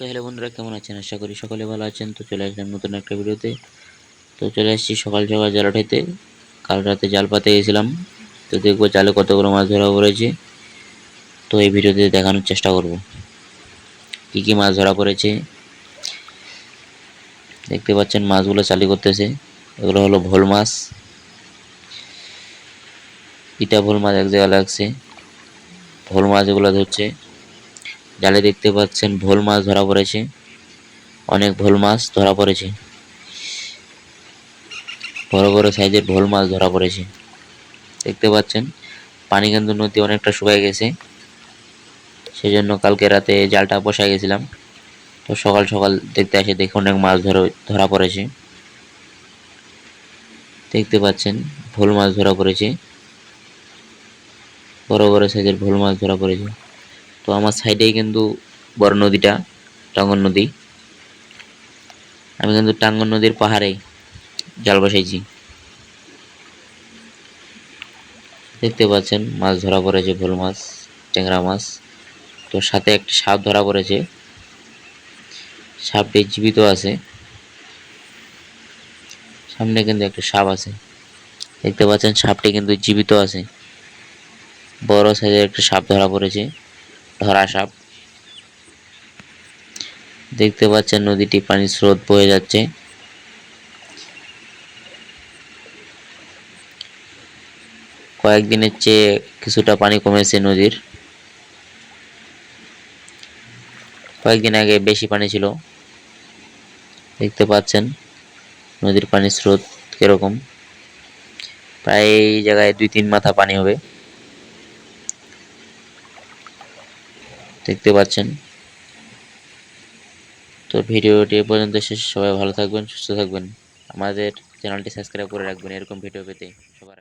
তো হ্যালো বন্ধুরা, কেমন আছেন? আশা করি সকলে ভালো আছেন। তো চলে আসলাম নতুন একটা ভিডিওতে। তো চলে আসছি সকাল সকাল জাল উঠাইতে। কাল রাতে জাল পাতে গেছিলাম, তো দেখবো জালে কতগুলো মাছ ধরা পড়েছে। তো এই ভিডিওতে দেখানোর চেষ্টা করব কি কি মাছ ধরা পড়েছে। দেখতে পাচ্ছেন মাছগুলো চালি করতেছে। এগুলো হলো ভোল মাছ, ইটা ভোল মাছ এক জায়গায় লাগছে। ভোল মাছ এগুলো ধরছে জালে। দেখতে পাচ্ছেন ভোল মাছ ধরা পড়েছে, অনেক ভোল মাছ ধরা পড়েছে। বড় বড় সাইজের ভোল মাছ ধরা পড়েছে। দেখতে পাচ্ছেন পানি কিন্তু নদী অনেকটা শুকায় গেছে, সেজন্য কালকে রাতে জালটা বসায় গেছিলাম। তো সকাল সকাল দেখতে আসে দেখে অনেক মাছ ধরা পড়েছে। দেখতে পাচ্ছেন ভোল মাছ ধরা পড়েছে, বড় বড় সাইজের ভোল মাছ ধরা পড়েছে। তো আমার সাইডেই কিন্তু বড় নদীটা টাঙ্গন নদী। আমি কিন্তু টাঙ্গন নদীর পাহাড়ে জাল বসাইছি। দেখতে পাচ্ছেন মাছ ধরা পড়েছে, ভোল মাছ, ট্যাংরা মাছ। তো সাথে একটা সাপ ধরা পড়েছে, সাপটি জীবিত আছে। সামনে কিন্তু একটা সাপ আছে, দেখতে পাচ্ছেন সাপটি কিন্তু জীবিত আছে। বড় সাইজের একটা সাপ ধরা পড়েছে, ধরা সাপ। দেখতে পাচ্ছেন নদীটি পানির স্রোত বয়ে যাচ্ছে। কয়েকদিনের চেয়ে কিছুটা পানি কমেছে নদীর। কয়েকদিন আগে বেশি পানি ছিল। দেখতে পাচ্ছেন নদীর পানির স্রোত কিরকম। প্রায় এই জায়গায় 2-3 মাথা পানি হবে। দেখতে পাচ্ছেন। তো ভিডিওটি এ পর্যন্ত শেষ। সবাই ভালো থাকবেন, সুস্থ থাকবেন। আমাদের চ্যানেলটি সাবস্ক্রাইব করে রাখবেন এরকম ভিডিও পেতে সবার আগে।